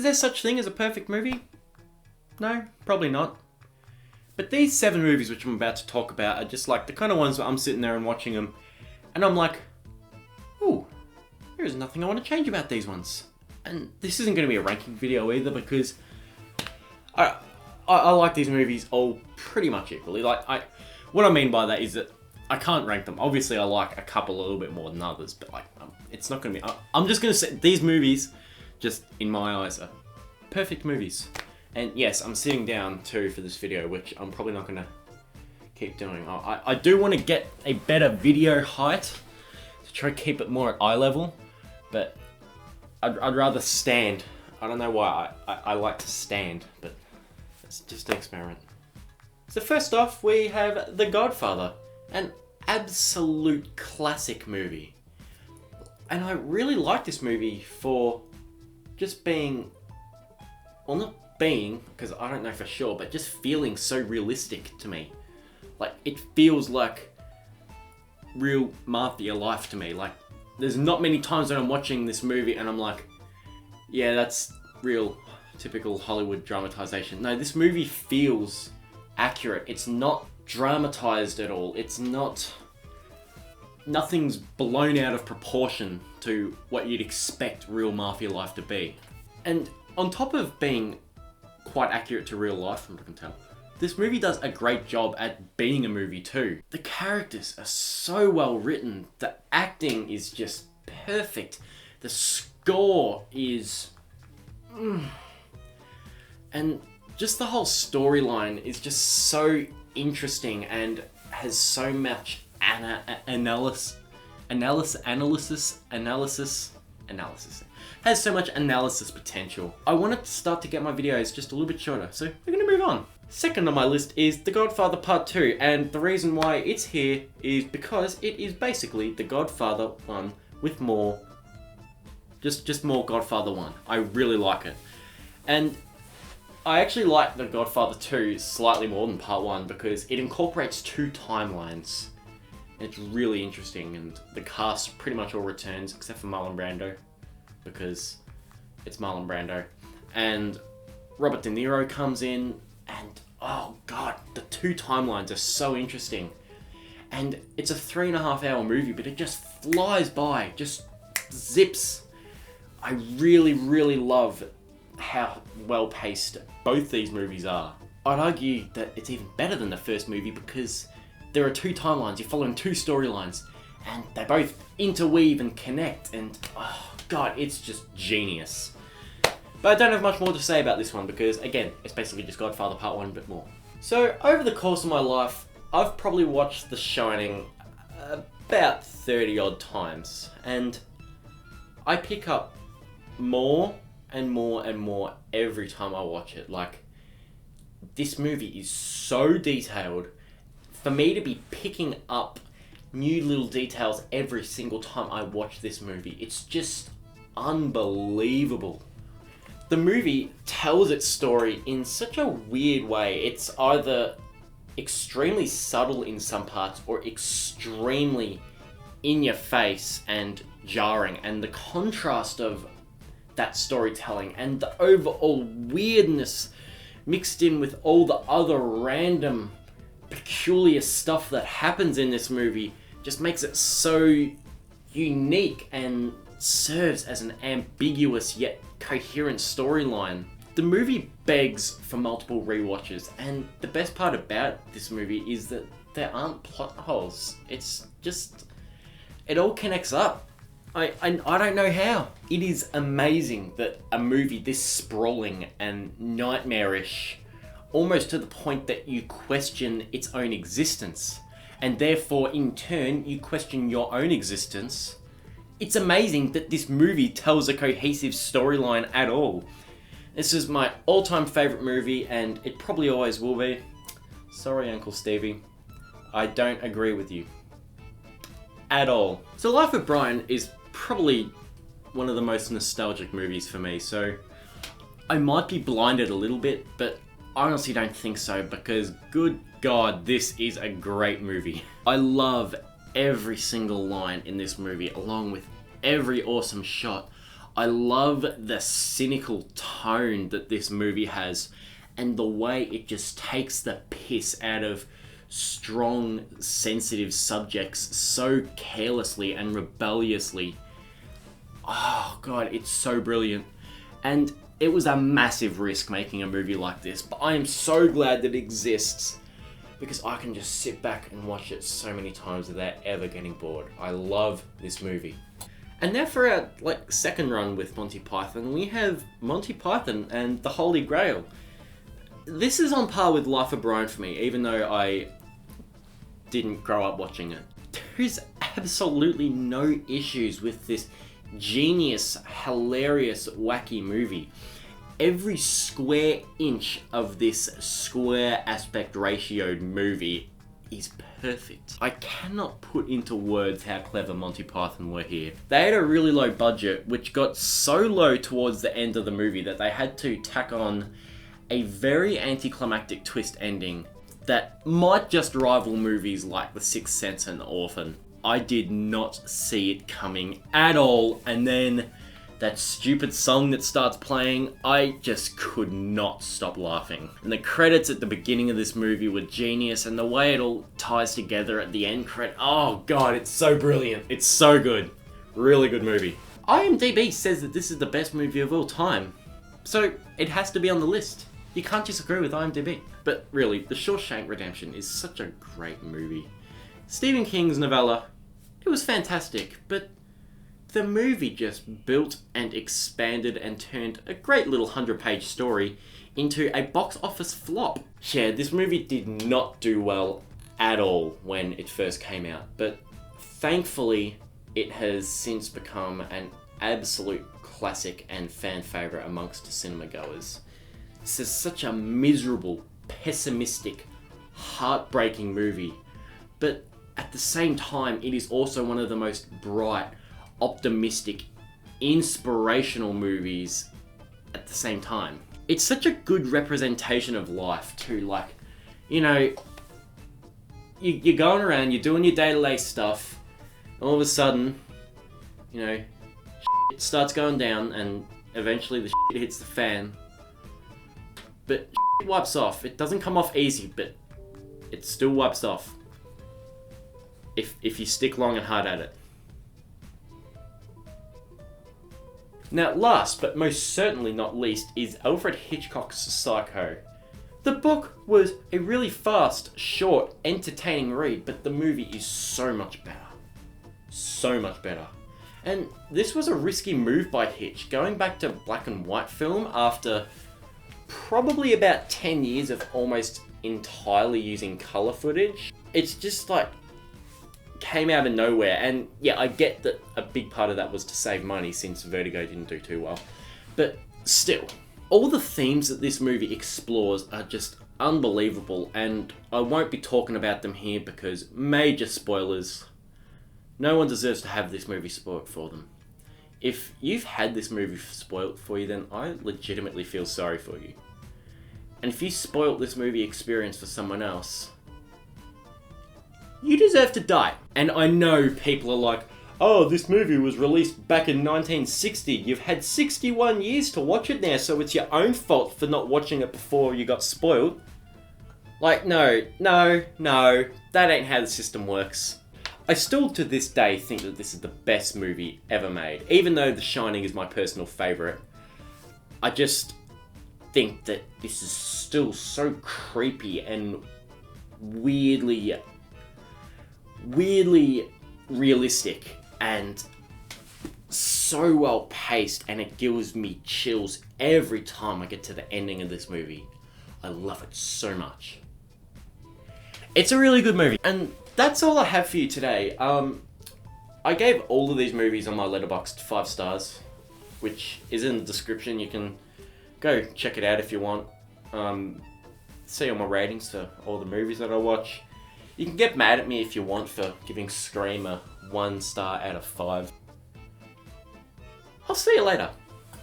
Is there such thing as a perfect movie? No, probably not. But these 7 movies which I'm about to talk about are just like the kind of ones where I'm sitting there and watching them and I'm like, ooh, there is nothing I want to change about these ones. And this isn't going to be a ranking video either because I like these movies all pretty much equally. What I mean by that is that I can't rank them. Obviously I like a couple a little bit more than others, but it's not going to be... I'm just going to say these movies, just in my eyes, are perfect movies. And yes, I'm sitting down too for this video, which I'm probably not going to keep doing. I do want to get a better video height to try to keep it more at eye level, but I'd rather stand. I don't know why I like to stand, but it's just an experiment. So first off, we have The Godfather, an absolute classic movie. And I really like this movie for just being, well, not being, because I don't know for sure, but just feeling so realistic to me. Like, it feels like real mafia life to me. Like, there's not many times that I'm watching this movie and I'm like, yeah, that's real typical Hollywood dramatization. No, this movie feels accurate. It's not dramatized at all. It's not... Nothing's blown out of proportion to what you'd expect real mafia life to be. And on top of being quite accurate to real life, from what I can tell, this movie does a great job at being a movie too. The characters are so well written, the acting is just perfect, the score is... And just the whole storyline is just so interesting and has so much analysis. Has so much analysis potential. I wanted to start to get my videos just a little bit shorter, so we're gonna move on. Second on my list is The Godfather Part 2, and the reason why it's here is because it is basically The Godfather 1 with more... Just more Godfather 1. I really like it. And I actually like The Godfather 2 slightly more than Part 1 because it incorporates 2 timelines. It's really interesting, and the cast pretty much all returns except for Marlon Brando, because it's Marlon Brando. And Robert De Niro comes in, and oh god, the 2 timelines are so interesting. And it's a 3.5 hour movie, but it just flies by, just zips. I really, really love how well paced both these movies are. I'd argue that it's even better than the first movie because there are 2 timelines, you're following 2 storylines, and they both interweave and connect, and oh god, it's just genius. But I don't have much more to say about this one because, again, it's basically just Godfather Part 1 but more. So, over the course of my life, I've probably watched The Shining about 30 odd times, and I pick up more and more and more every time I watch it. Like, this movie is so detailed. For me to be picking up new little details every single time I watch this movie, it's just unbelievable. The movie tells its story in such a weird way. It's either extremely subtle in some parts or extremely in your face and jarring, and the contrast of that storytelling and the overall weirdness mixed in with all the other random peculiar stuff that happens in this movie just makes it so unique and serves as an ambiguous yet coherent storyline. The movie begs for multiple rewatches, and the best part about this movie is that there aren't plot holes. It's just... it all connects up. I don't know how. It is amazing that a movie this sprawling and nightmarish, almost to the point that you question its own existence, and therefore in turn you question your own existence. It's amazing that this movie tells a cohesive storyline at all. This is my all-time favourite movie, and it probably always will be. Sorry, Uncle Stevie. I don't agree with you. At all. So Life of Brian is probably one of the most nostalgic movies for me, so I might be blinded a little bit, but I honestly don't think so, because good God, this is a great movie. I love every single line in this movie, along with every awesome shot. I love the cynical tone that this movie has and the way it just takes the piss out of strong, sensitive subjects so carelessly and rebelliously. Oh god, it's so brilliant. And it was a massive risk making a movie like this, but I am so glad that it exists because I can just sit back and watch it so many times without ever getting bored. I love this movie. And now for our second run with Monty Python, we have Monty Python and the Holy Grail. This is on par with Life of Brian for me, even though I didn't grow up watching it. There's absolutely no issues with this genius, hilarious, wacky movie. Every square inch of this square aspect ratioed movie is perfect. I cannot put into words how clever Monty Python were here. They had a really low budget, which got so low towards the end of the movie that they had to tack on a very anticlimactic twist ending that might just rival movies like The Sixth Sense and The Orphan. I did not see it coming at all, and then that stupid song that starts playing, I just could not stop laughing. And the credits at the beginning of this movie were genius, and the way it all ties together at the end credit, oh god, it's so brilliant. It's so good. Really good movie. IMDb says that this is the best movie of all time, so it has to be on the list. You can't disagree with IMDb. But really, The Shawshank Redemption is such a great movie. Stephen King's novella, it was fantastic, but the movie just built and expanded and turned a great little 100-page story into a box office flop. Yeah, this movie did not do well at all when it first came out, but thankfully it has since become an absolute classic and fan favourite amongst cinema goers. This is such a miserable, pessimistic, heartbreaking movie, but at the same time, it is also one of the most bright, optimistic, inspirational movies at the same time. It's such a good representation of life too, like, you know, you're going around, you're doing your day-to-day stuff, all of a sudden, you know, shit starts going down and eventually the shit hits the fan, but shit wipes off. It doesn't come off easy, but it still wipes off. If you stick long and hard at it. Now, last but most certainly not least is Alfred Hitchcock's Psycho. The book was a really fast, short, entertaining read, but the movie is so much better. So much better. And this was a risky move by Hitch, going back to black and white film after probably about 10 years of almost entirely using colour footage. It's just like came out of nowhere, and yeah, I get that a big part of that was to save money since Vertigo didn't do too well, but still, all the themes that this movie explores are just unbelievable, and I won't be talking about them here because major spoilers. No one deserves to have this movie spoiled for them. If you've had this movie spoiled for you, then I legitimately feel sorry for you. And if you spoiled this movie experience for someone else, you deserve to die. And I know people are like, oh, this movie was released back in 1960. You've had 61 years to watch it now, so it's your own fault for not watching it before you got spoiled. Like, no, that ain't how the system works. I still to this day think that this is the best movie ever made. Even though The Shining is my personal favourite, I just think that this is still so creepy and weirdly realistic and so well paced, and it gives me chills every time I get to the ending of this movie. I love it so much. It's a really good movie, and that's all I have for you today. I gave all of these movies on my Letterboxd 5 stars, which is in the description. You can go check it out if you want. See all my ratings for all the movies that I watch. You can get mad at me if you want for giving Scream a 1 star out of 5. I'll see you later.